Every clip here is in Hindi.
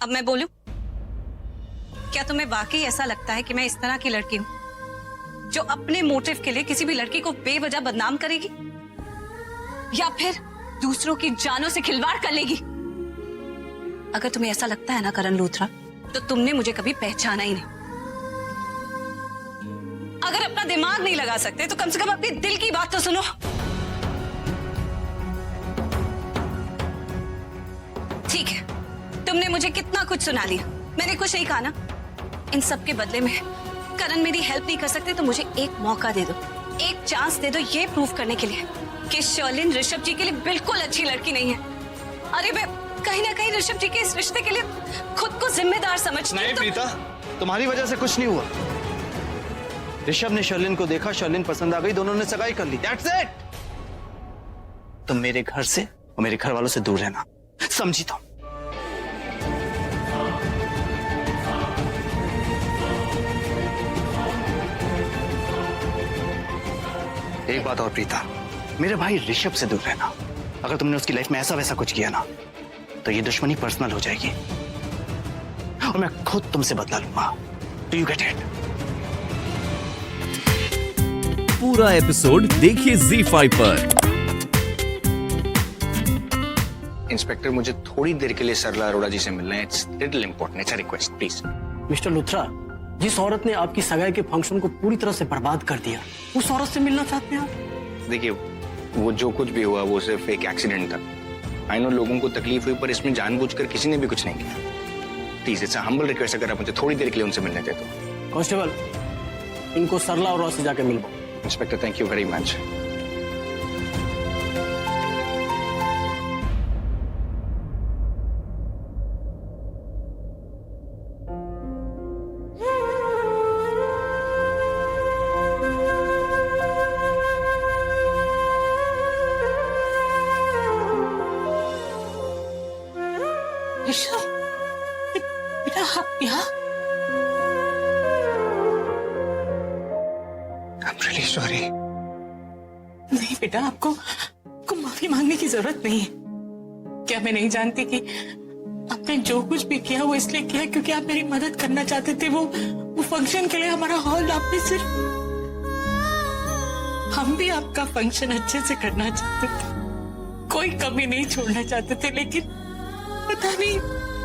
अब मैं बोलूं? क्या तुम्हें वाकई ऐसा लगता है कि मैं इस तरह की लड़की हूं जो अपने मोटिव के लिए किसी भी लड़की को बेवजह बदनाम करेगी या फिर दूसरों की जानों से खिलवाड़ कर लेगी? अगर तुम्हें ऐसा लगता है ना करण लूथरा, तो तुमने मुझे कभी पहचाना ही नहीं। अगर अपना दिमाग नहीं लगा सकते तो कम से कम अपने दिल की बात तो सुनो। ठीक है, तुमने मुझे कितना कुछ सुना लिया, मैंने कुछ नहीं कहा ना। इन सब के बदले में करण मेरी हेल्प नहीं कर सकते तो मुझे एक मौका दे दो, एक चांस दे दो ये प्रूव करने के लिए कि शर्लिन ऋषभ जी के लिए बिल्कुल अच्छी लड़की नहीं है। अरे मैं कहीं ना कहीं ऋषभ जी के इस रिश्ते के लिए खुद को जिम्मेदार समझती हूं। नहीं प्रीता, तुम्हारी वजह से कुछ नहीं हुआ। ऋषभ ने शर्लिन को देखा, शर्लिन पसंद आ गई, दोनों ने सगाई कर ली। That's it. तुम मेरे घर से और मेरे घर वालों से दूर रहना, समझी तो? एक बात और प्रीता, मेरे भाई ऋषभ से दूर रहना। अगर तुमने उसकी लाइफ में ऐसा वैसा कुछ किया ना तो ये दुश्मनी पर्सनल हो जाएगी और मैं खुद तुमसे बदला लूंगा। Do you get it? पूरा एपिसोड देखिए ZEE5 पर। इंस्पेक्टर, मुझे थोड़ी देर के लिए सरला अरोड़ा जी से मिलना है। It's little important, it's a request please. Mister Luthra, जिस औरत ने आपकी सगाई के फंक्शन को पूरी तरह से बर्बाद कर दिया, उस औरत से मिलना चाहते हैं आप? देखिए, वो जो कुछ भी हुआ वो सिर्फ एक एक्सीडेंट था। आई नो लोगों को तकलीफ हुई, पर इसमें जानबूझकर किसी ने भी कुछ नहीं किया। Please, it's a humble request, अगर आप मुझे थोड़ी देर के लिए उनसे मिलने दे तो। कांस्टेबल, इनको सरला अरोड़ा से जाके मिलवाओ। Inspector, thank you very much. Rishabh, बेटा आप यहाँ? I'm really sorry. नहीं बेटा, आपको माफी मांगने की जरूरत नहीं है। क्या मैं नहीं जानती कि आपने जो कुछ भी किया वो इसलिए किया क्योंकि आप मेरी मदद करना चाहते थे। वो फंक्शन के लिए हमारा हॉल आपने सिर्फ, हम भी आपका फंक्शन अच्छे से करना चाहते थे, कोई कमी नहीं छोड़ना चाहते थे, लेकिन पता नहीं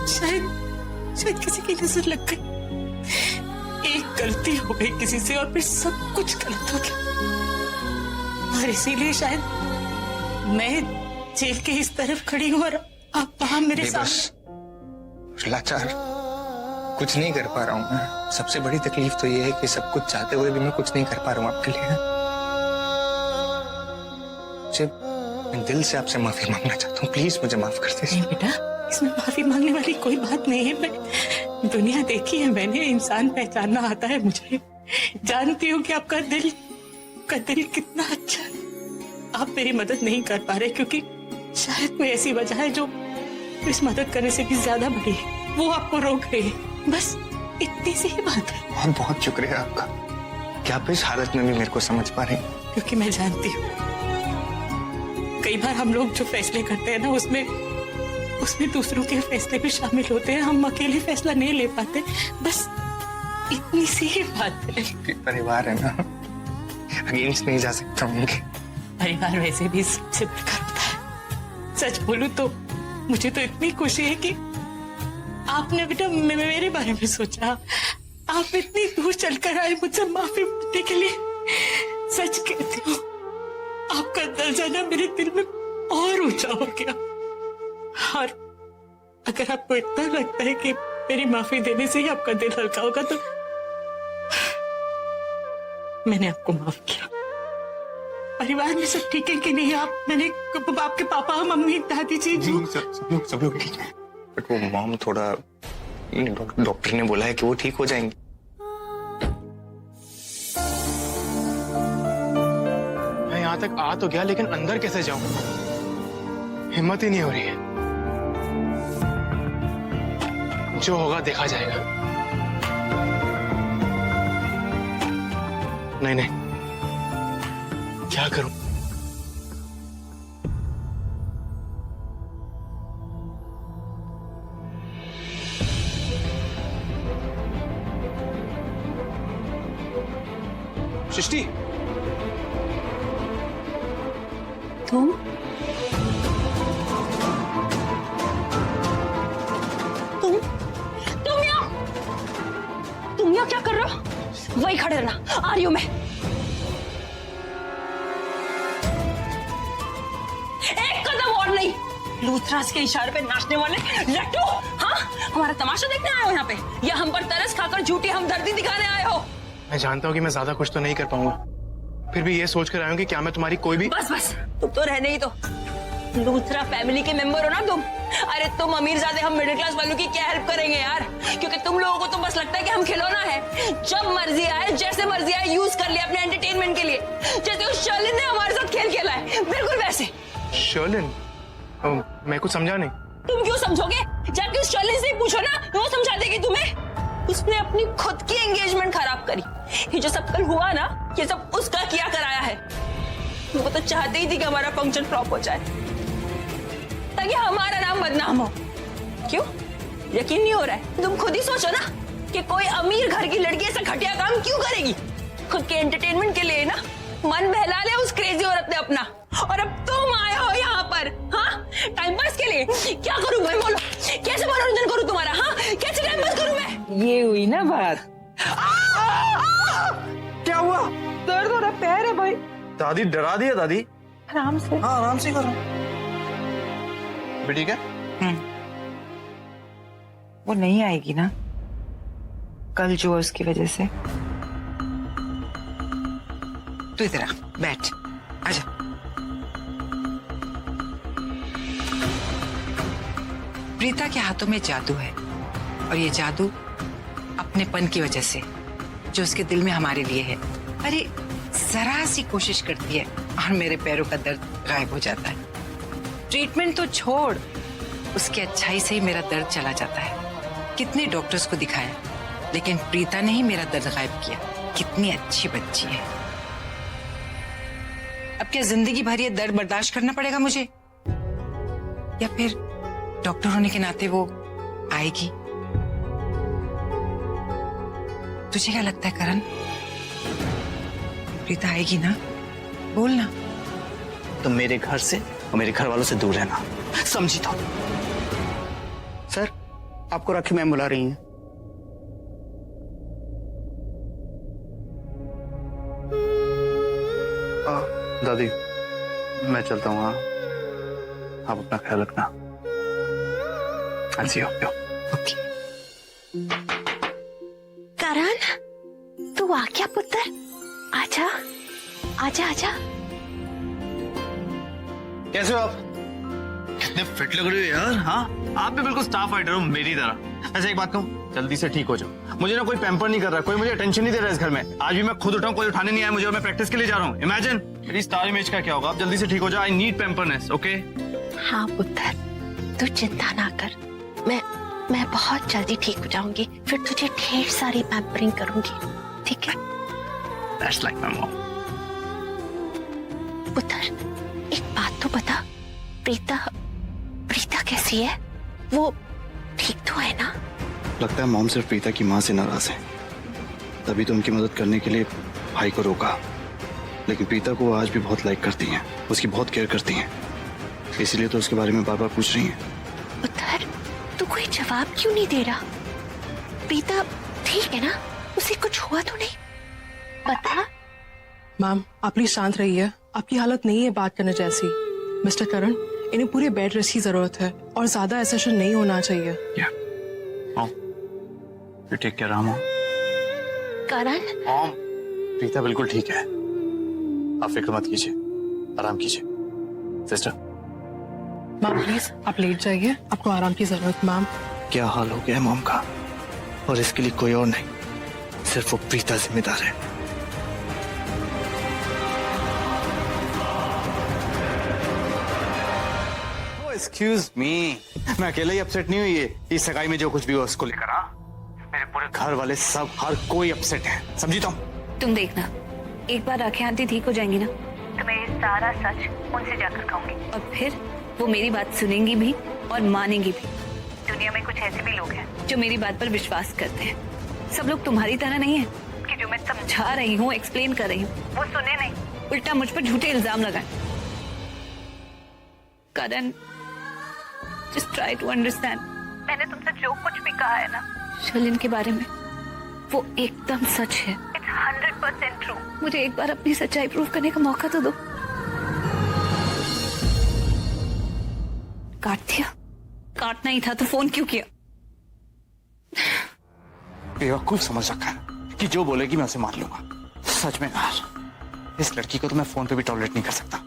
शायद किसी की नजर लग गई, एक गलती हो गई किसी से और फिर सब कुछ गलत हो गया। और इसीलिए शायद मैं जेल के इस तरफ खड़ी हूँ और आप वहां मेरे सामने। लाचार कुछ नहीं कर पा रहा हूँ मैं। सबसे बड़ी तकलीफ तो ये है कि सब कुछ चाहते हुए भी मैं कुछ नहीं कर पा रहा हूँ आपके लिए। मैं दिल से आपसे माफी मांगना चाहता हूँ, प्लीज मुझे माफ कर दीजिए। नहीं बेटा, इसमें माफी मांगने वाली कोई बात नहीं है। मैं दुनिया देखी है मैंने, इंसान पहचानना आता है मुझे। जानती हूँ कि आपका दिल कितना अच्छा है। आप मेरी मदद नहीं कर पा रहे क्योंकि शायद कोई ऐसी वजह है जो इस मदद करने से भी ज्यादा बड़ी है, वो आपको रोक रही है। बस इतनी सी ही बात है। बहुत बहुत शुक्रिया आपका कि आप इस हालत में भी मेरे को समझ पा रहे हैं। क्योंकि मैं जानती हूँ कई बार हम लोग जो फैसले करते हैं ना उसमें दूसरों के फैसले भी शामिल होते हैं। हम अकेले फैसला नहीं ले पाते। बस इतनी सी ही बात है। परिवार है ना, अगेंस्ट नहीं जा सकता उनके। परिवार वैसे भी सबसे बढ़कर होता है। सच बोलूं तो मुझे तो इतनी खुशी है कि आपने बेटा मेरे बारे में सोचा। आप इतनी दूर चलकर आए मुझसे माफी मांगने के लिए। सच कहती हूँ, आपका दर्जा ना मेरे दिल में और ऊंचा हो गया। और अगर आपको इतना लगता है कि मेरी माफी देने से ही आपका दिल हल्का होगा तो मैंने आपको माफ किया। परिवार में सब ठीक है कि नहीं? मैंने आपके पापा, मम्मी, दादी जी सब लोग ठीक है। बट वो मॉम थोड़ा, डॉक्टर ने बोला है कि वो ठीक हो जाएंगे। मैं यहाँ तक आ तो गया, लेकिन अंदर कैसे जाऊं? हिम्मत ही नहीं हो रही है। जो होगा देखा जाएगा। नहीं, क्या करूं? सृष्टि, तुम यहाँ क्या कर रहे हो? वही खड़े रहना, आ रही हूं मैं। एक कदम और नहीं। लूथराज के इशारे पे नाचने वाले लट्टू, हाँ हमारा तमाशा देखने आए हो यहाँ पे, या हम पर तरस खाकर झूठी हमदर्दी दिखाने आए हो? मैं जानता हूँ कि मैं ज्यादा कुछ तो नहीं कर पाऊंगा, फिर भी ये सोच कर आया हूँ कि क्या मैं तुम्हारी कोई भी। बस बस, तुम तो रहने ही तो। लूथरा फैमिली के मेंबर हो ना तुम। अरे तुम अमीरजादे हम मिडिल क्लास वालों की क्या हेल्प करेंगे यार, क्योंकि तुम लोगों को तो बस लगता है कि हम खिलौना है, जब मर्जी आए जैसे मर्जी आए यूज कर लिया अपने एंटरटेनमेंट के लिए, जैसे उस शर्लिन ने हमारे साथ खेल खेला है, बिल्कुल वैसे। शर्लिन? मैं कुछ समझा नहीं। तुम क्यों समझोगे? जाके उस शर्लिन से पूछो ना, वो समझा देगी तुम्हें। उसने अपनी खुद की एंगेजमेंट खराब करी। ये जो सब कल हुआ ना, ये सब उसका किया कराया है। वो तो चाहते ही थी कि हमारा फंक्शन फ्लॉप हो जाए, ताकि हमारा नाम बदनाम हो। क्यों? यकीन नहीं हो रहा है? तुम खुद ही सोचो ना कि कोई अमीर घर की लड़की ऐसा घटिया काम क्यों करेगी? खुद के एंटरटेनमेंट के लिए ना, मन बहला लिया उस क्रेजी औरत ने अपना, और अब तुम आए हो यहाँ पर, हाँ टाइम पास के लिए। क्या करूं मैं, बोलो कैसे मनोरंजन करूं तुम्हारा? हाँ कैसे टाइम पास करूं मैं? ये हुई ना बात। क्या हुआ? दर्द हो रहा, पैर है भाई। दादी डरा दिया दादी। आराम से। हाँ आराम से करो। ठीक है? वो नहीं आएगी ना कल जो उसकी वजह से। तू इधर आ, बैठ, आजा। प्रीता के हाथों में जादू है, और ये जादू अपनेपन की वजह से जो उसके दिल में हमारे लिए है। अरे जरा सी कोशिश करती है और मेरे पैरों का दर्द गायब हो जाता है। ट्रीटमेंट तो छोड़, उसकी अच्छाई से ही मेरा दर्द चला जाता है। कितने डॉक्टर्स को दिखाया, लेकिन प्रीता ने ही मेरा दर्द गायब किया। कितनी अच्छी बच्ची है। अब क्या जिंदगी भर ये दर्द बर्दाश्त करना पड़ेगा मुझे, या फिर डॉक्टर होने के नाते वो आएगी? तुझे क्या लगता है करण, प्रीता आएगी ना? बोल ना। तुम मेरे घर से और मेरे घर वालों से दूर रहना, समझी तो? सर आपको राखी मैम बुला रही हैं। दादी मैं चलता हूँ। हाँ आप अपना ख्याल रखना। ऐसी हो ओके। करण तू आ गया पुत्र, आजा आजा आजा। कैसे हो आप? कितने फिट लग रहे हो यार। हाँ आप भी बिल्कुल स्टार फाइटर हो मेरी तरह। ऐसा एक बात कहूँ, जल्दी से ठीक हो जाओ। मुझे ना कोई पैम्पर नहीं कर रहा, कोई मुझे अटेंशन नहीं दे रहा इस घर में। आज भी मैं खुद उठाऊं, कोई उठाने नहीं आया मुझे, और मैं प्रैक्टिस के लिए जा रहा हूँ। इमेजिन मेरी स्टार इमेज का क्या होगा। आप जल्दी से ठीक हो जाओ। I need pampering. ओके? हाँ पुत्र, तू चिंता ना कर, मैं बहुत जल्दी ठीक हो जाऊंगी, फिर तुझे ढेर सारी पैम्परिंग करूंगी, ठीक है? That's like my mom. पुत्र एक बात तो बता, प्रीता कैसी है? वो ठीक तो है ना? लगता है मॉम सिर्फ प्रीता की माँ से नाराज है, तभी तो उनकी मदद करने के लिए भाई को रोका। लेकिन प्रीता को आज भी बहुत लाइक करती हैं, उसकी बहुत केयर करती हैं, इसीलिए तो उसके बारे में बार बार पूछ रही हैं। पुत्र तू कोई जवाब क्यों नहीं दे रहा? प्रीता ठीक है ना? उसे कुछ हुआ तो नहीं? बता। मैम आप प्लीज शांत रहिए, आपकी हालत नहीं है बात करने जैसी। मिस्टर करण, इन्हें पूरे बेड रेस्ट की जरूरत है और ज्यादा एसेशन नहीं होना चाहिए। You take care, mom. Karan mom Preeta बिल्कुल ठीक है, आप फिक्र मत कीजिए, आराम कीजिए। सिस्टर मैम प्लीज आप लेट जाइए, आपको आराम की जरूरत। मैम क्या हाल हो गया है मॉम का, और इसके लिए कोई और नहीं, सिर्फ वो प्रीता जिम्मेदार है। एक्सक्यूज मी, मैं अकेला ही अपसेट नहीं हुई है इस सगाई में जो कुछ भी हो उसको लेकर। हाँ मेरे पूरे घर वाले सब, हर कोई अपसेट है, समझी तो? तुम देखना, एक बार राखी आंटी ठीक हो जाएंगी ना, तो मैं ये सारा सच उनसे जाकर कहूंगी, और फिर वो मेरी बात सुनेंगी भी और मानेंगी भी। दुनिया में कुछ ऐसे भी लोग हैं जो मेरी बात पर विश्वास करते हैं। सब लोग तुम्हारी तरह नहीं है कि हूँ, मैं समझा रही हूँ, एक्सप्लेन कर रही हूँ, वो सुने नहीं। उल्टा मुझ पर झूठे इल्जाम लगाए। करण, जस्ट ट्राई टू अंडरस्टैंड। मैंने तुमसे जो कुछ भी कहा है ना, शर्लिन के बारे में, वो एकदम सच है। It's 100% true. मुझे एक बार अपनी सच्चाई प्रूव करने का मौका तो दो। काट दिया? काटना ही था तो फोन क्यों किया? बेवकूफ समझ रखा है कि जो बोलेगी मैं उसे मार लूंगा। सच में यार, इस लड़की को तो मैं फोन पे भी टॉलरेट नहीं कर सकता।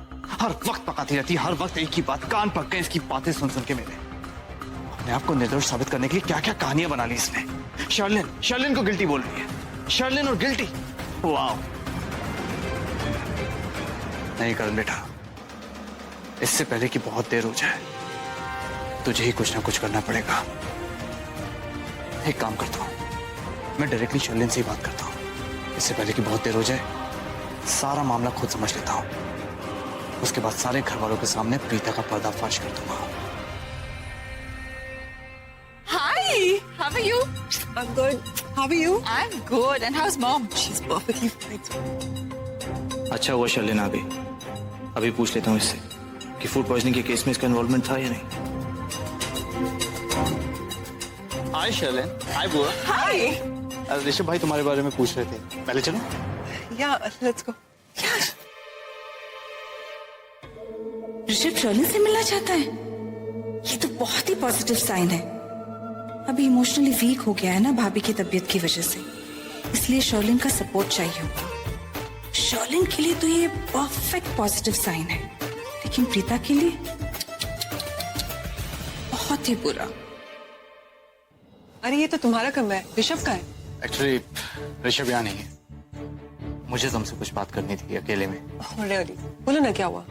हर वक्त पकाती रहती है, हर वक्त एक ही बात, कान पक गए इसकी बातें सुन सुन के मेरे। अपने आप को निर्दोष साबित करने के लिए क्या क्या कहानियां बना ली इसने। शर्लिन को गिल्टी बोल रही है। शर्लिन और गिल्टी, वाह। नहीं करण बेटा, इससे पहले कि बहुत देर हो जाए तुझे ही कुछ ना कुछ करना पड़ेगा। एक काम करता हूं, मैं डायरेक्टली शर्लिन से ही बात करता हूं। इससे पहले कि बहुत देर हो जाए सारा मामला खुद समझ लेता हूं। उसके बाद सारे घर वालों के सामने प्रीता का पर्दाफाश कर दूंगा। Hi, how are you? I'm good. How are you? I'm good. And how's mom? She's perfectly fine. अच्छा हुआ शर्लिन आ गई। अभी पूछ लेता हूँ इससे कि फूड पॉइजनिंग के केस में इसका इन्वॉल्वमेंट था या नहीं। हाय शर्लिन। हाय बुआ। Hi. ऋषभ भाई तुम्हारे बारे में पूछ रहे थे, पहले चलो। Yeah, let's go. Rishabh Sherlyn से मिलना चाहता है? ये तो बहुत ही पॉजिटिव साइन है। अभी इमोशनली वीक हो गया है ना भाभी की तबीयत की वजह से, इसलिए शर्लिन का सपोर्ट चाहिए होगा। शर्लिन के लिए तो ये परफेक्ट पॉजिटिव साइन है, लेकिन प्रीता के लिए बहुत ही बुरा। अरे ये तो तुम्हारा कमरा है, ऋषभ का है। एक्चुअली ऋषभ यहाँ नहीं है, मुझे तुमसे कुछ बात करनी थी अकेले में। Really? बोलो ना क्या हुआ।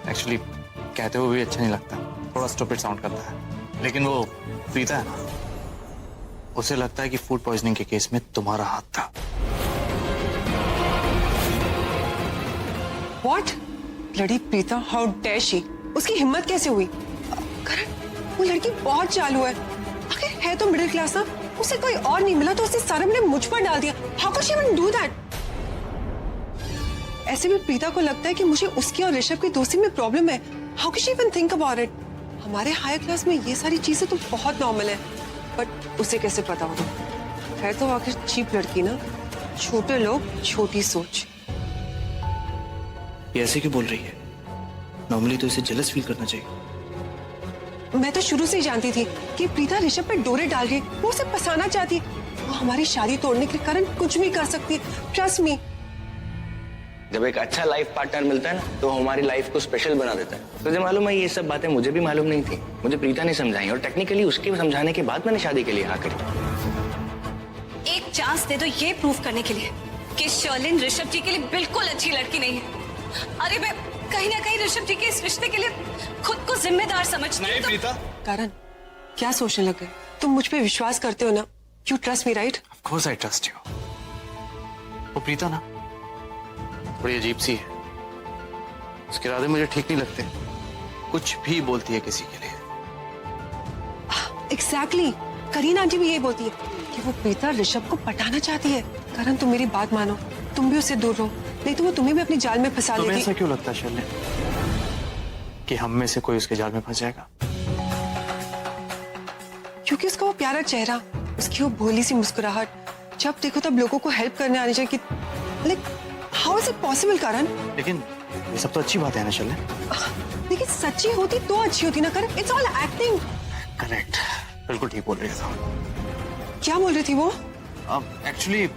एक्चुअली कहते हुए भी अच्छा नहीं लगता, थोड़ा स्टूपिड साउंड करता है, लेकिन वो प्रीता है ना, उसे लगता है कि फूड पॉइजनिंग के केस में तुम्हारा हाथ था। What? लड़ी प्रीता, हाउ डेयर शी। उसकी हिम्मत कैसे हुई? करण, वो लड़की बहुत चालू है। आखिर है तो मिडिल क्लास ना, उसे कोई और नहीं मिला तो उसने सारा मैंने मुझ पर डाल दिया। How could she even do that? ऐसे भी प्रीता को लगता है कि मुझे उसकी और ऋषभ की दोस्ती में प्रॉब्लम है। How can she even think about it? हमारे हायर क्लास में ये सारी चीजें तो बहुत नॉर्मल है, बट उसे कैसे पता होगा? है तो आखिर चीप लड़की ना, छोटे लोग छोटी सोच। ये ऐसे क्यों बोल रही है? नॉर्मली तो इसे जेलस फील करना चाहिए। मैं तो शुरू से ही जानती थी कि प्रीता ऋषभ पे डोरे डाल रही है, वो उसे फंसाना चाहती है। वो हमारी शादी तोड़ने के कारण कुछ भी कर सकती है, ट्रस्ट मी। जब एक अच्छा लाइफ पार्टनर मिलता है ना, तो हमारी लाइफ को स्पेशल बना देता है। तुझे मालूम है, ये सब बातें मुझे भी मालूम नहीं थी, मुझे प्रीता ने समझाई, और टेक्निकली उसके समझाने के बाद मैंने शादी के लिए हाँ करी। एक चांस दे दो ये प्रूव करने के लिए कि शर्लिन ऋषभ जी के लिए बिल्कुल अच्छी लड़की नहीं है। अरे मैं कहीं ना कहीं ऋषभ जी के इस रिश्ते के लिए खुद को जिम्मेदार समझती हूँ। प्रीता, करण, क्या सोचने लग गए? तुम मुझ पे विश्वास करते हो ना? You trust me, right? Of course I trust you. वो प्रीता ना थोड़ी अजीब सी है, उसके इरादे मुझे ठीक नहीं लगते, कुछ भी बोलती है किसी के लिए। एग्जैक्टली, करीना आंटी भी यही बोलती है कि वो प्रीता ऋषभ को पटाना चाहती है। करण, तुम मेरी बात मानो, तुम भी उससे दूर रहो, नहीं तो वो तुम्हें भी अपनी जाल में फंसा तुम्हें लेगी। ऐसा क्यों लगता है शर्लिन कि हम में से कोई उसके जाल में फंस जाएगा? क्योंकि उसका वो प्यारा चेहरा, उसकी वो भोली सी मुस्कुराहट, जब देखो तब लोगों को हेल्प करने आनी चाहिए। Like how is it possible Karan? लेकिन ये सब तो अच्छी बात है ना शर्लिन। लेकिन सच्ची होती तो अच्छी होती ना Karan. It's all acting. Correct, बिल्कुल ठीक बोल रही था। क्या बोल रही थी वो? अब एक्चुअली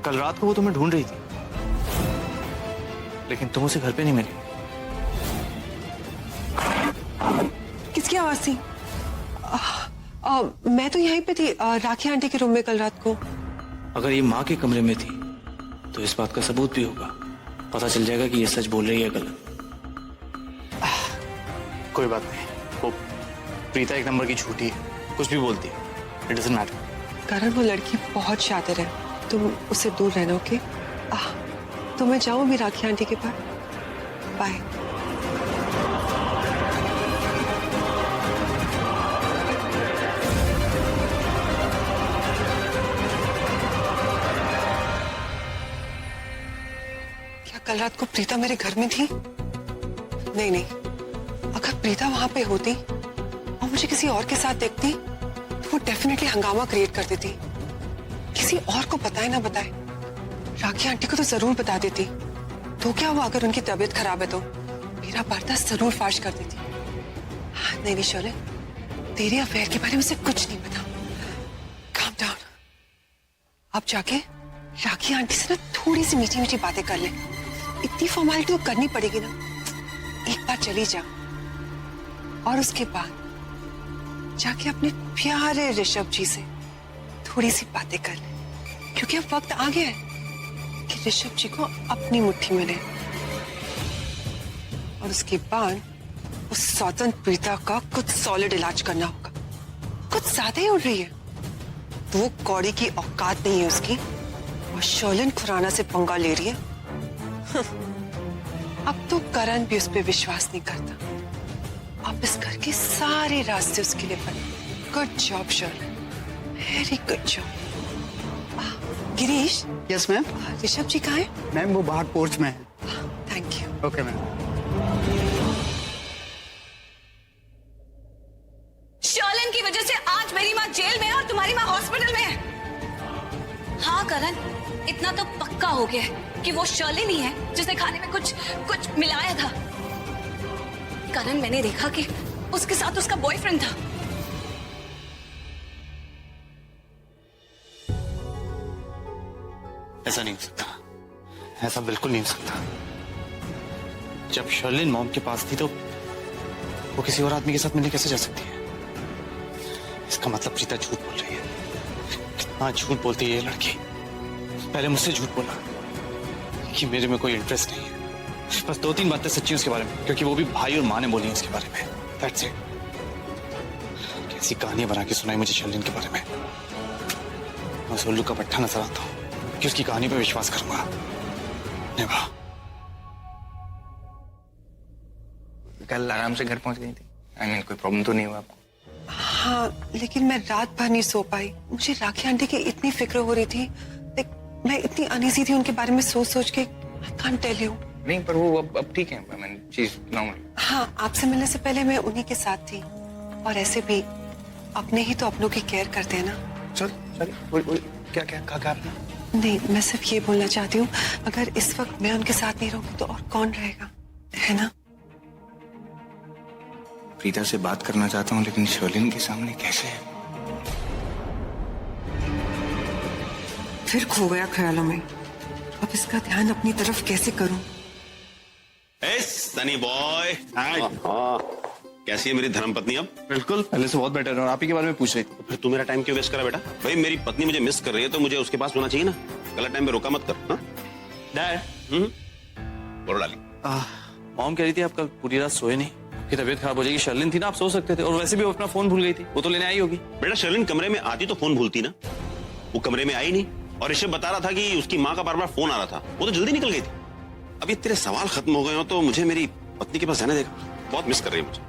कल रात को वो तुम्हें ढूंढ रही थी, लेकिन तुम उसे घर पे नहीं मिली। किसकी आवाज थी? मैं तो यहीं पे थी, राखी आंटी के रूम में कल रात को। अगर ये माँ के कमरे में थी तो इस बात का सबूत भी होगा, पता चल जाएगा कि ये सच बोल रही है गलत। कोई बात नहीं, वो प्रीता एक नंबर की झूठी है, कुछ भी बोलती है, इट डजंट मैटर। करण, वो लड़की बहुत शातिर है, तुम उससे दूर रहना, ओके? तो मैं जाऊं भी राखी आंटी के पास। बाय। कल रात को प्रीता मेरे घर में थी? नहीं नहीं, अगर प्रीता वहां पे होती और मुझे किसी और के साथ देखती तो वो डेफिनेटली हंगामा क्रिएट कर देती। किसी और को बताए ना बताए, राखी आंटी को तो जरूर बता देती। तो क्या हुआ अगर उनकी तबीयत खराब है तो मेरा पर्दा जरूर फाश कर देती। नहीं नहीं शोले, तेरे अफेयर के बारे में से कुछ नहीं पता। Calm down. अब जाके राखी आंटी से ना थोड़ी सी मीठी मीठी बातें कर ले। इतनी फॉर्मेलिटी तो करनी पड़ेगी ना। एक बार चली जा और उसके बाद जाके अपने प्यारे ऋषभ जी से थोड़ी सी बातें कर ले, क्योंकि अब वक्त आ गया है कि ऋषभ जी को अपनी मुट्ठी में ले। और उसके बाद उस सौतन प्रीता का कुछ सॉलिड इलाज करना होगा। कुछ ज्यादा ही उड़ रही है। तो वो कौड़ी की औकात नहीं है उसकी, और शर्लिन खुराना से पंगा ले रही है। अब तो करण भी उस पर विश्वास नहीं करता। अब इस घर के सारे रास्ते उसके लिए बने। Good job Sherlyn, very good job. Girish. Yes ma'am. Rishabh ji कहाँ है? मैम वो बाहर पोर्च में है। Thank you. Okay ma'am. Sherlyn की वजह से आज मेरी माँ जेल में है और तुम्हारी माँ हॉस्पिटल में है। हाँ करण, इतना तो पक्का हो गया है कि वो शर्लिन ही है जिसने खाने में कुछ मिलाया था। करण, मैंने देखा कि उसके साथ उसका बॉयफ्रेंड था। ऐसा नहीं हो सकता, ऐसा बिल्कुल नहीं हो सकता। जब शर्लिन मॉम के पास थी तो वो किसी और आदमी के साथ मिलने कैसे जा सकती है? इसका मतलब प्रीता झूठ बोल रही है। कितना झूठ बोलती है ये लड़की। पहले मुझसे झूठ बोला कि मेरे में कोई इंटरेस्ट नहीं है। बस 2-3 बातें सच्ची उसके बारे में, क्योंकि वो भी भाई और माँ ने बोली उसके बारे में। That's it। कैसी कहानियां बना के सुनाई मुझे शर्लिन के बारे में। मैं उस उल्लू का पट्टा नजर आता हूँ कि उसकी कहानी पे विश्वास करूंगा। निभा। कल आराम से घर पहुंच गई थी। I mean, कोई प्रॉब्लम तो नहीं हुआ आपको? हाँ, लेकिन मैं रात भर नहीं सो पाई। मुझे राखी आंटी की इतनी फिक्र हो रही थी। मैं इतनी अनईजी थी उनके बारे में सोच के। I can't tell you। नहीं, पर वो अब ठीक है। I mean, she's normal। हाँ, आपसे मिलने से पहले मैं उन्हीं के साथ थी। और ऐसे भी अपने ही तो अपनों की केयर करते हैं ना। सॉरी, क्या कहा आपने? नहीं, मैं सिर्फ ये बोलना चाहती हूँ, अगर इस वक्त मैं उनके साथ नहीं रहूंगी तो और कौन रहेगा, है ना? प्रीता से बात करना चाहता हूँ, लेकिन शर्लिन के सामने कैसे? फिर खो गया ख्यालों में। अब इसका ध्यान अपनी तरफ कैसे करूं? सनी बॉय, कैसी है मेरी धर्मपत्नी? अब बिल्कुल पहले से बहुत बेटर है। और आप ही के बारे में पूछ रही थी। फिर तू मेरा टाइम क्यों वेस्ट करा बेटा? भाई मेरी पत्नी मुझे मिस कर रही है तो मुझे उसके पास होना चाहिए ना। गलत टाइम पे रोका मत कर। हाँ डैड। बोलो डाली। मॉम कह रही थी आप कल पूरी रात सोए नहीं, कि तबीयत खराब हो जाएगी। शर्लिन थी ना, आप सो सकते थे। और वैसे भी वो अपना फोन भूल गई थी, वो तो लेने आई होगी। बेटा शर्लिन कमरे में आती तो फोन भूलती ना। वो कमरे में आई नहीं, और ऋषभ बता रहा था कि उसकी माँ का बार बार फोन आ रहा था। वो तो जल्दी निकल गई थी। अब ये तेरे सवाल खत्म हो गए हो तो मुझे मेरी पत्नी के पास जाने देगा। बहुत मिस कर रही है मुझे।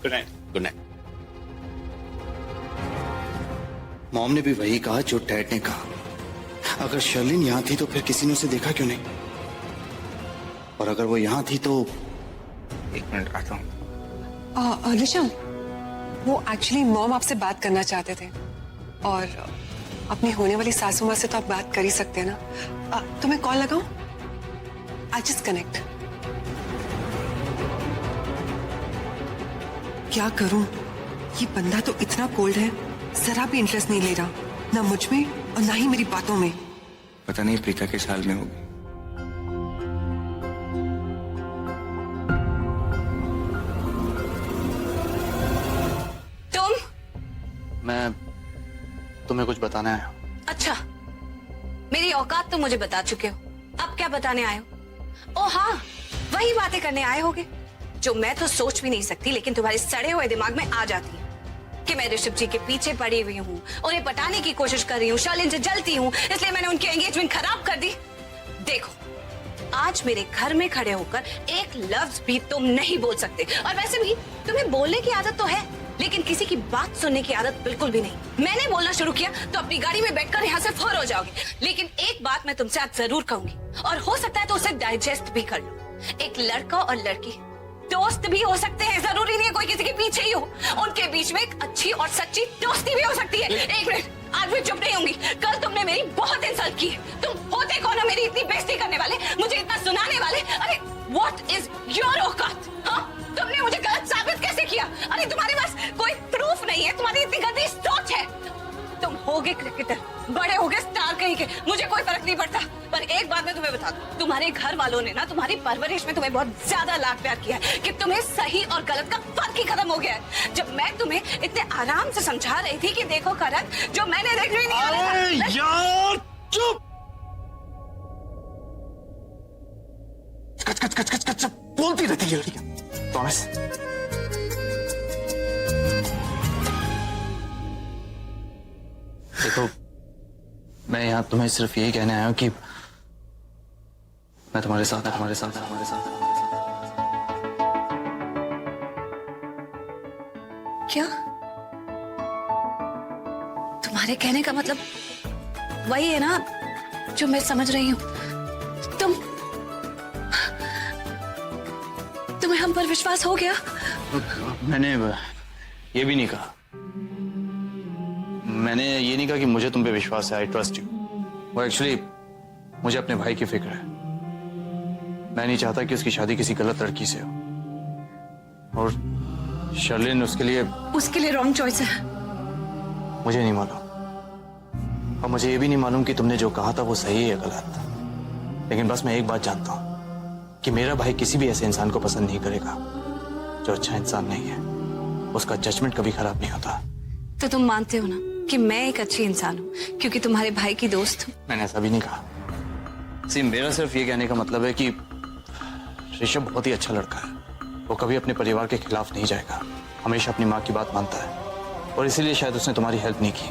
Good night. Good night. Mom ने भी वही कहा जो डैड ने कहा। अगर शर्लिन यहाँ थी तो फिर किसी ने उसे देखा क्यों नहीं? और अगर वो यहाँ थी तो 1 मिनट आता हूँ। ऋषभ, वो एक्चुअली मॉम आपसे बात करना चाहते थे। और अपनी होने वाली सासू माँ से तो आप बात कर ही सकते हैं ना। तुम्हें कॉल लगाऊं? I just connect. क्या करूं? ये बंदा तो इतना कोल्ड है, जरा भी इंटरेस्ट नहीं ले रहा, ना मुझ में और ना ही मेरी बातों में। पता नहीं प्रीता किस हाल में होगी। मैं तुम्हें कुछ बताना है। अच्छा, मेरी औकात तो मुझे बता चुके हो। अब क्या बताने आए हो? ओ हाँ, वही बातें करने आए होगे जो मैं तो सोच भी नहीं सकती, लेकिन तुम्हारे सड़े हुए दिमाग में आ जाती है कि मैं ऋषभ जी के पीछे पड़ी हुई हूँ, उन्हें पटाने की कोशिश कर रही हूँ, शर्लिन से जलती हूँ, इसलिए मैंने उनकी एंगेजमेंट खराब कर दी। देखो, आज मेरे घर में खड़े होकर एक लफ्ज भी तुम नहीं बोल सकते। और वैसे भी तुम्हें बोलने की आदत तो है, लेकिन किसी की बात सुनने की आदत बिल्कुल भी नहीं। मैंने बोलना शुरू किया तो अपनी गाड़ी में बैठकर यहाँ से फौर हो जाओगे। लेकिन एक बात मैं तुमसे आज जरूर कहूंगी, और हो सकता है तो उसे डाइजेस्ट भी कर लो। एक लड़का और लड़की दोस्त भी हो सकते हैं, जरूरी नहीं है कोई किसी के पीछे ही हो। उनके बीच में एक अच्छी और सच्ची दोस्ती भी हो सकती है। एक मिनट, आज मैं चुप नहीं होंगी। कल तुमने मेरी बहुत इंसल्ट की। तुम होते कौन हो मेरी इतनी बेइज्जती करने वाले, मुझे इतना सुनाने वाले? अरे व्हाट इज योर औकात? हाँ, तुमने मुझे गलत साबित कैसे किया? अरे तुम्हारे पास कोई प्रूफ नहीं है, तुम्हारी इतनी गंदी सोच है। तुम होगे क्रिकेटर, बड़े होगे स्टार कहीं के, मुझे कोई फर्क नहीं पड़ता। पर एक बात मैं तुम्हें बता दूं, तुम्हारे घर वालों ने ना तुम्हारी परवरिश में तुम्हें बहुत ज्यादा लाड प्यार किया है कि तुम्हें सही और गलत का फर्क ही खत्म हो गया है। जब मैं तुम्हें इतने आराम से समझा रही थी कि देखो करण, जो मैंने देख नहीं आ रहा था। यार चुप! कच कच कच कच कच बोलती रहती है लड़कियां। थॉमस, देखो मैं यहाँ तुम्हें सिर्फ यही कहने आया हूँ कि मैं तुम्हारे साथ हूँ। क्या? तुम्हारे कहने का मतलब वही है ना जो मैं समझ रही हूँ? तुम्हें हम पर विश्वास हो गया? मैंने ये भी नहीं कहा, मैंने ये नहीं कहा कि मुझे तुम पे विश्वास है, आई ट्रस्ट यू। वो एक्चुअली मुझे अपने भाई की फिक्र है। मैं नहीं चाहता कि उसकी शादी किसी गलत लड़की से हो, और शर्लिन उसके लिए रॉन्ग चॉइस है। मुझे नहीं मालूम, और मुझे ये भी नहीं मालूम कि तुमने जो कहा था वो सही है या गलत। लेकिन बस मैं एक बात जानता हूं कि मेरा भाई किसी भी ऐसे इंसान को पसंद नहीं करेगा जो अच्छा इंसान नहीं है। उसका जजमेंट कभी खराब नहीं होता। तो तुम मानते हो ना कि मैं एक अच्छी इंसान हूँ क्योंकि तुम्हारे भाई की दोस्त हूँ? मैंने ऐसा भी नहीं कहा। सी, मेरा सिर्फ ये कहने का मतलब है कि ऋषभ बहुत ही अच्छा लड़का है। वो कभी अपने परिवार के खिलाफ नहीं जाएगा, हमेशा अपनी माँ की बात मानता है, और इसीलिए शायद उसने तुम्हारी हेल्प नहीं की।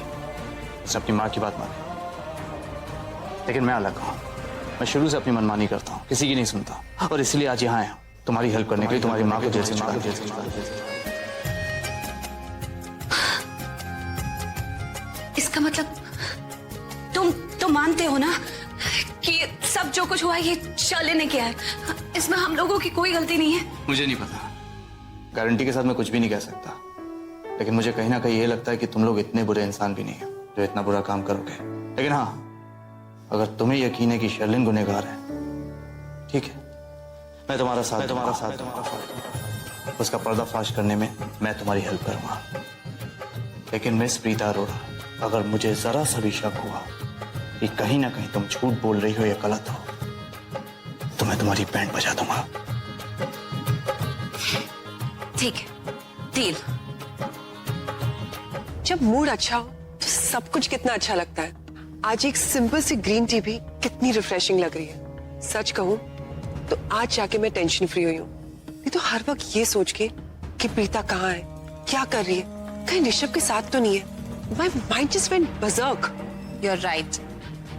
उसने अपनी माँ की बात मानी। लेकिन मैं अलग हूँ, मैं शुरू से अपनी मनमानी करता हूँ, किसी की नहीं सुनता, और इसलिए आज यहाँ आया हूँ तुम्हारी हेल्प करने के लिए, तुम्हारी माँ को जेल से छुड़ाने। इसका मतलब तुम मानते हो ना कि सब जो कुछ हुआ ये शर्लिन ने किया है? इसमें हम लोगों की कोई गलती नहीं है? मुझे नहीं पता, गारंटी के साथ मैं कुछ भी नहीं कह सकता, लेकिन मुझे कहीं ना कहीं ये लगता है कि तुम लोग इतने बुरे इंसान भी नहीं है जो इतना बुरा काम करोगे। लेकिन हाँ, अगर तुम्हें यकीन है कि शर्लिन गुनहगार है, ठीक है, मैं तुम्हारा साथ उसका पर्दाफाश करने में मैं तुम्हारी हेल्प करूंगा। लेकिन मिस प्रीता अरोड़ा, अगर मुझे जरा सा भी शक हुआ कि कहीं ना कहीं तुम झूठ बोल रही हो या गलत हो, तो मैं तुम्हारी बैंड बजा दूंगा। ठीक है, डील। जब मूड अच्छा हो तो सब कुछ कितना अच्छा लगता है। आज एक सिंपल सी ग्रीन टी भी कितनी रिफ्रेशिंग लग रही है। सच कहूं तो आज जाके मैं टेंशन फ्री हुई हूँ। नहीं तो हर वक्त ये सोच के कि प्रीता कहाँ है, क्या कर रही है, कहीं ऋषभ के साथ तो नहीं है। My mind just went berserk. You're right.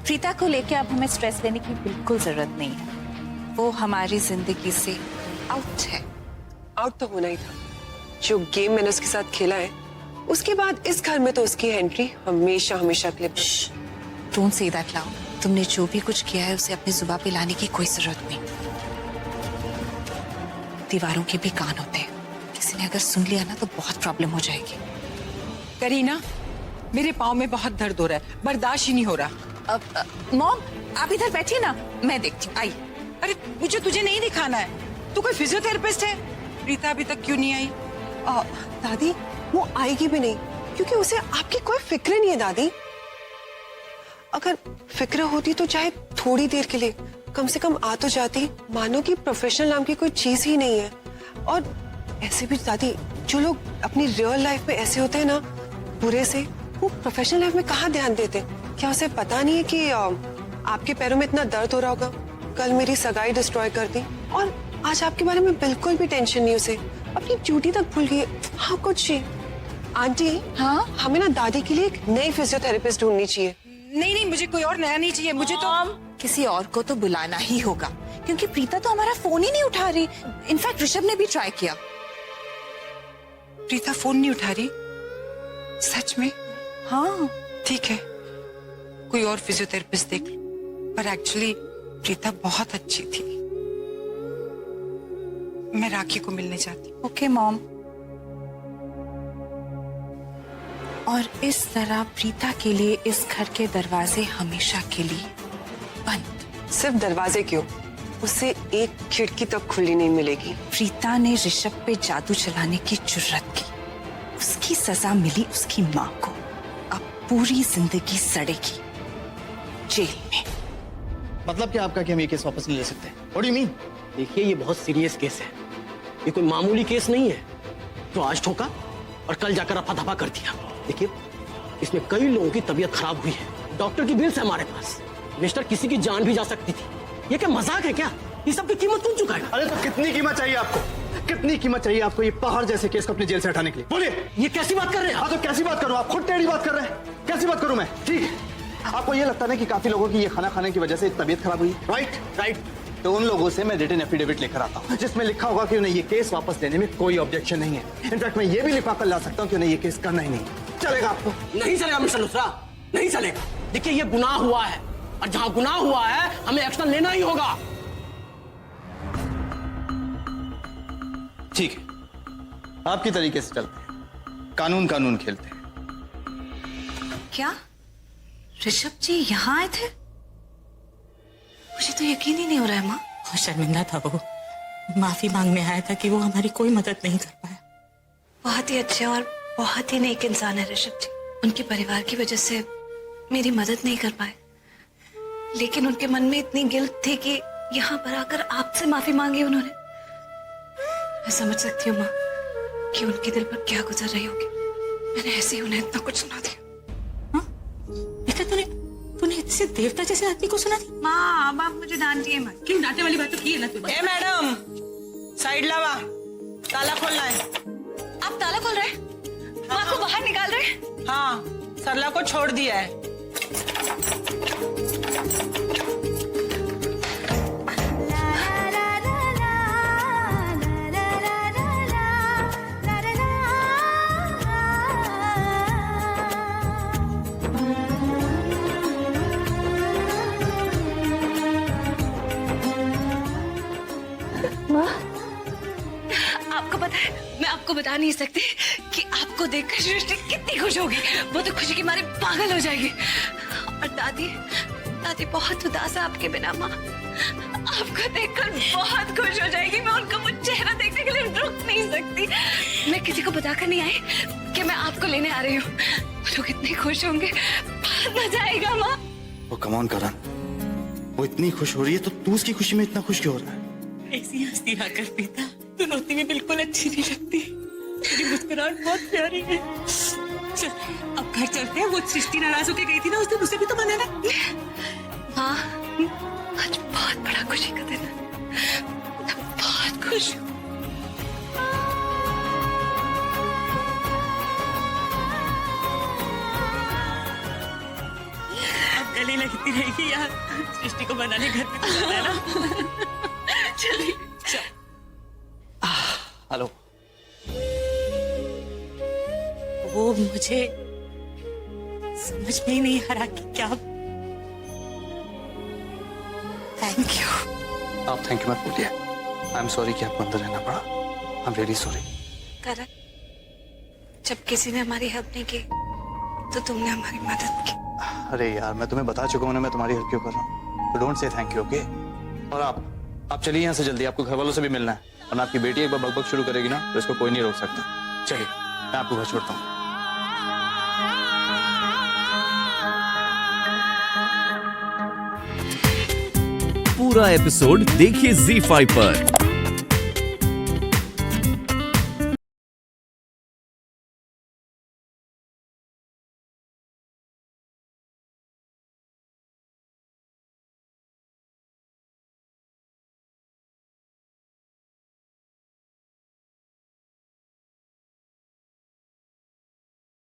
Preeta को लेके अब हमें स्ट्रेस लेने की बिल्कुल जरूरत नहीं है। वो हमारी जिंदगी से आउट है। आउट तो होना ही था। जो गेम मैंने उसके साथ खेला है, उसके बाद इस घर में तो उसकी एंट्री हमेशा हमेशा के लिए। Don't say that loud. तुमने जो भी कुछ किया है उसे अपनी जुबान पे लाने की कोई जरूरत नहीं। दीवारों के भी कान होते हैं, किसी ने अगर सुन लिया ना तो बहुत प्रॉब्लम हो जाएगी। करीना, मेरे पाँव में बहुत दर्द हो रहा है, बर्दाश्त ही नहीं हो रहा। मॉम, आप इधर बैठिए ना, मैं देखती हूँ। आई। अरे मुझे तुझे नहीं दिखाना है, तू कोई फिजियोथेरेपिस्ट है? प्रीता अभी तक क्यों नहीं आई? दादी, वो आएगी भी नहीं क्योंकि उसे आपकी कोई फिक्र नहीं है। दादी, अगर फिक्र होती तो चाहे थोड़ी देर के लिए कम से कम आ तो जाती। मानो कि प्रोफेशनल नाम की कोई चीज ही नहीं है। और ऐसे भी दादी, जो लोग अपनी रियल लाइफ में ऐसे होते हैं ना, बुरे से, वो प्रोफेशनल लाइफ में कहाँ ध्यान देते? क्या उसे पता नहीं है कि आपके पैरों में इतना दर्द हो रहा होगा? कल मेरी सगाई डिस्ट्रॉय कर दी और आज आपके बारे में बिल्कुल भी टेंशन नहीं उसे। अपनी ड्यूटी तक भूल गई। हाँ कुछ आंटी, हाँ हमें ना दादी के लिए एक नई फिजियोथेरेपिस्ट ढूंढनी चाहिए। नहीं नहीं, मुझे कोई और नया नहीं चाहिए। मुझे तो किसी और को तो बुलाना ही होगा क्योंकि प्रीता तो हमारा फोन ही नहीं उठा रही। इनफैक्ट ऋषभ ने भी ट्राई किया। प्रीता फोन नहीं उठा रही? सच में? हाँ ठीक है, कोई और फिजियोथेरेपिस्ट देख लो। पर एक्चुअली प्रीता बहुत अच्छी थी। मैं राखी को मिलने जाती हूँ। Okay mom. और इस तरह प्रीता के लिए इस घर के दरवाजे हमेशा के लिए बंद। सिर्फ दरवाजे क्यों, उसे एक खिड़की तक खुली नहीं मिलेगी। प्रीता ने ऋषभ पे जादू चलाने की जुर्रत की, उसकी सजा मिली उसकी माँ को। अब पूरी जिंदगी सड़ेगी जेल में। मतलब क्या आपका कि हम ये केस वापस नहीं ले सकते? What do you mean? देखिए ये बहुत सीरियस केस है, ये कोई मामूली केस नहीं है जो आज ठोका और कल जाकर रफा दफा कर दिया। देखिए इसमें कई लोगों की तबीयत खराब हुई है, डॉक्टर की बिल्स है हमारे पास, मिस्टर किसी की जान भी जा सकती थी। ये क्या मजाक है क्या? ये सब की कीमत कौन चुकाएगा? अरे तो कितनी कीमत चाहिए आपको? कितनी कीमत चाहिए आपको ये पहाड़ जैसे केस को अपनी जेल से हटाने के लिए? बोलिए। ये कैसी बात कर रहे हैं? हाँ तो कैसी बात करूं? आप खुद टेढ़ी बात कर रहे हैं, कैसी बात करूं मैं? ठीक, आपको ये लगता है कि काफी लोगों की ये खाना खाने की वजह से तबीयत खराब हुई, राइट? तो उन लोगों से मैं रिटन एफिडेविट लेकर आता हूँ जिसमें लिखा होगा कि उन्हें ये केस वापस लेने में कोई ऑब्जेक्शन नहीं है। इनफैक्ट मैं ये भी लिखा कर ला सकता हूँ कि उन्हें ये केस करना ही नहीं। चलेगा आपको? नहीं चलेगा मिस्टर लुथरा, नहीं चलेगा। देखिए ये गुनाह हुआ है और जहां गुनाह हुआ है हमें एक्शन लेना ही होगा। ठीक है, आपकी तरीके से चलते हैं, कानून खेलते हैं। क्या ऋषभ जी यहाँ आए थे? मुझे तो यकीन ही नहीं हो रहा है माँ। बहुत शर्मिंदा था वो, माफी मांगने आया था कि वो हमारी कोई मदद नहीं कर पाया। बहुत ही अच्छे और बहुत ही नेक इंसान है ऋषभ जी। उनके परिवार की वजह से मेरी मदद नहीं कर पाए, लेकिन उनके मन में इतनी गिल्ट थी कि यहाँ पर आकर आपसे माफी मांगी उन्होंने। मैं समझ सकती हूँ माँ कि उनके दिल पर क्या गुजर रही होगी। मैंने ऐसे ही उन्हें इतना कुछ सुना दिया। तूने इससे देवता जैसे आदमी को सुना दी? माँ अब आप मुझे डांटिए मत। क्यों डांटने वाली बात तो की है ना तू? ए मैडम, साइड लावा, ताला खोलना है। आप ताला खोल रहे हैं? माँ को बाहर निकाल रहे हैं? हाँ, सरला को छोड़ दिया है। आपको पता है, मैं आपको बता नहीं सकती कि आपको देखकर सृष्टि कितनी खुश होगी। वो तो खुशी के मारे पागल हो जाएगी। और दादी बहुत उदास है आपके बिना माँ। आपको देखकर बहुत खुश हो जाएगी। मैं उनका वो चेहरा देखने के लिए रुक नहीं सकती। मैं किसी को बताकर नहीं आई कि मैं आपको लेने आ रही हूँ। वो लोग इतने खुश होंगे, बहुत मजा आएगा माँ। वो कम ऑन करण, वो इतनी खुश हो रही है तो तू उसकी खुशी में इतना खुश क्यों हो रहा है? ऐसी हंसती ना कर बेटा, तू रोती में बिल्कुल अच्छी नहीं लगती। तेरी मुस्कुराहट बहुत प्यारी है। चल अब घर चलते हैं। वो सृष्टि नाराज होके गई थी ना उस दिन, उसे भी तो मनाना। हाँ, आज बहुत बड़ा खुशी का दिन है। मैं बहुत खुश हूँ। अब गले लगती रहेगी यार, सृष्टि को मनाने घर पे तो जाना है ना। चलिए हेलो। वो मुझे समझ में ही नहीं आ रहा कि क्या। Thank you. आप थैंक यू मत बोलिए। आई एम सॉरी कि आपको अंदर रहना पड़ा। I am really sorry. Karan, जब किसी ने हमारी हेल्प नहीं की तो तुमने हमारी मदद की। अरे यार, मैं तुम्हें बता चुका हूँ ना मैं तुम्हारी हेल्प क्यों कर रहा हूँ। तो don't say thank you, okay? और आप चलिए यहाँ से जल्दी, आपको घर वालों से भी मिलना है। और आपकी बेटी एक बार बकबक शुरू करेगी ना तो इसको कोई नहीं रोक सकता। चलिए मैं आपको घर छोड़ता हूँ। पूरा एपिसोड देखिए ZEE5 पर।